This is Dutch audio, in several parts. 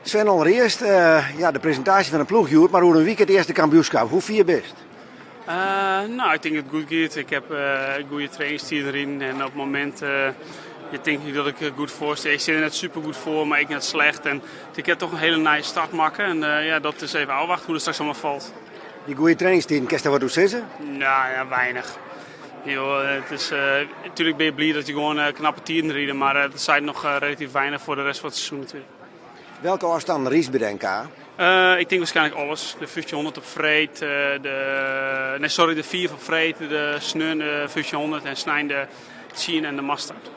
Sven, allereerst ja, de presentatie van een ploegjoer, maar hoe een week het eerste kampioenschap. Hoe vier best? Nou, ik denk dat het goed gaat. Ik heb goede trainingstijden erin en op het moment denk ik dat ik goed voor sta. Ik zit er net super goed voor, maar ik net slecht. En ik heb toch een hele nice start maken en ja, dat is even afwachten hoe het straks allemaal valt. Die goede trainingstijden, kan je daar wat over zeggen? Nou ja, weinig. Natuurlijk ben je blij dat je gewoon knappe tijden rijdt, maar het zijn nog relatief weinig voor de rest van het seizoen natuurlijk. Welke afstand Ries bedenken? Ik denk waarschijnlijk alles. De 1500 op Vreed, de 4 van Vreed, de Snun, de 1500 en Snijn de Tien en de Mastard.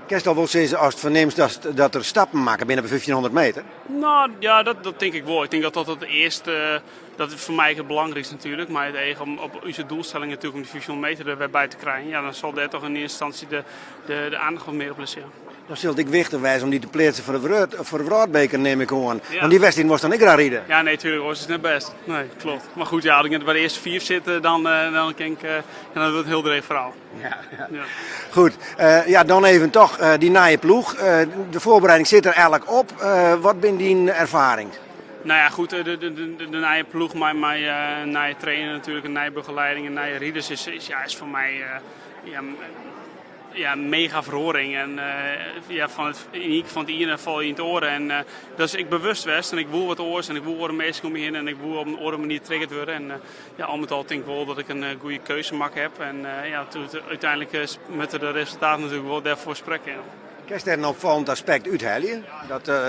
Kan je al wel zeggen als het verneemt dat er stappen maken binnen de 1500 meter? Nou ja, dat denk ik wel. Ik denk dat het eerste, dat het voor mij het belangrijkste natuurlijk. Maar het eigen om op onze doelstelling natuurlijk om die 1500 meter er weer bij te krijgen. Ja, dan zal daar toch in eerste instantie de aandacht wat meer op liggen. Dan zult ik wichtig wijzen om die te plaatsen voor de Wraadbeker, neem ik gewoon. Ja. Want die wedstrijd was dan ik graag rijden. Ja, nee, natuurlijk was het net best. Nee, klopt. Maar goed, ja, als ik bij de eerste 4 zit, dan wordt het een heel dreig verhaal. Ja. Ja. Goed, ja, dan even toch die naaie ploeg. De voorbereiding zit er eigenlijk op. Wat ben die ervaring? Nou ja, goed, de nieuwe ploeg, mijn nieuwe trainer natuurlijk, een nieuwe begeleiding, een nieuwe rieders is voor mij mega verhoring. En van het ene val je in het oren. En dus ik bewust was en ik wil wat oors en ik wil oren mensen om me heen en ik wil op een oren manier triggerd worden. En al met al denk ik wel dat ik een goede keuze maak heb. En toen uiteindelijk met de resultaten natuurlijk wel daarvoor spreken. Kan je er een opvallend aspect uithalen?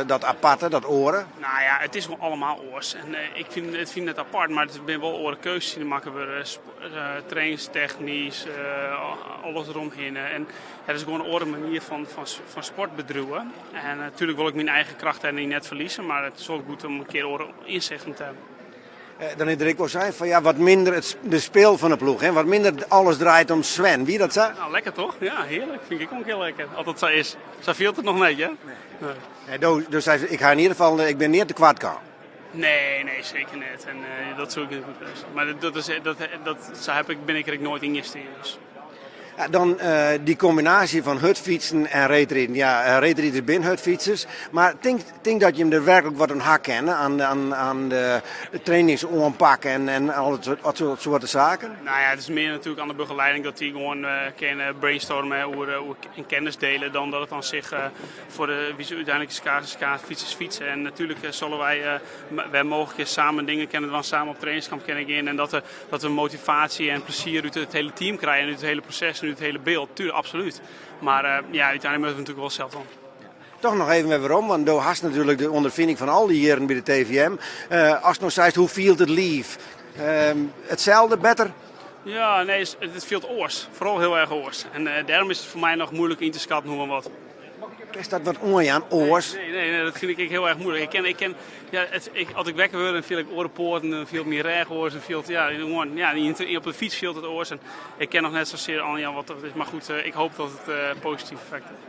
Dat aparte, dat oren? Nou ja, het is gewoon allemaal oors. En ik vind het apart, maar het zijn wel oren keuzes die maken we. Trainingstechnisch, alles eromheen. En het is gewoon een oren manier van sport bedrijven. En natuurlijk wil ik mijn eigen kracht en niet net verliezen, maar het is ook goed om een keer oren inzicht te hebben. Dan is er ook wel zijn van ja, wat minder de speel van de ploeg. Hè? Wat minder alles draait om Sven. Wie dat zei? Nou, lekker toch? Ja, heerlijk. Vind ik ook heel lekker. Altijd zo is. Zo viel het nog niet, hè? Nee. Dus ik ga in ieder geval, ik ben niet te kwart kan. Nee, zeker niet. En dat zou ik niet goed weten. Maar ben ik er nooit in gestegen. Dus. Ja, dan die combinatie van hutfietsen en reetrieden. Ja, reetrieden binnen hutfietsers. Maar denk dat je hem er werkelijk wat een hak kennen aan de trainingsoonpak en al het soort zaken? Nou ja, het is meer natuurlijk aan de begeleiding dat die gewoon kunnen brainstormen hoe kennis delen dan dat het aan zich voor de wie ze uiteindelijk fietsers fietsen. En natuurlijk zullen wij mogelijk samen dingen kennen dan samen op trainingskamp kennen in en dat we motivatie en plezier uit het hele team krijgen, uit het hele proces en uit het hele beeld. Tuurlijk, absoluut. Maar uiteindelijk moeten we natuurlijk wel zelf doen. Toch nog even waarom, want Doe hast natuurlijk de ondervinding van al die heren bij de TVM. Als het nog zegt, hoe viel het lief? Hetzelfde, beter? Ja, nee, het viel oors. Vooral heel erg oors. En daarom is het voor mij nog moeilijk in te schatten hoe en wat. Is dat wat onjaan, oors? Nee, dat vind ik heel erg moeilijk. Als ik wekker word, dan viel ik orenpoorten, dan viel meer regoors, dan viel op de fiets viel het oors. En ik ken nog net zozeer al wat dat is. Maar goed, ik hoop dat het positief effect heeft.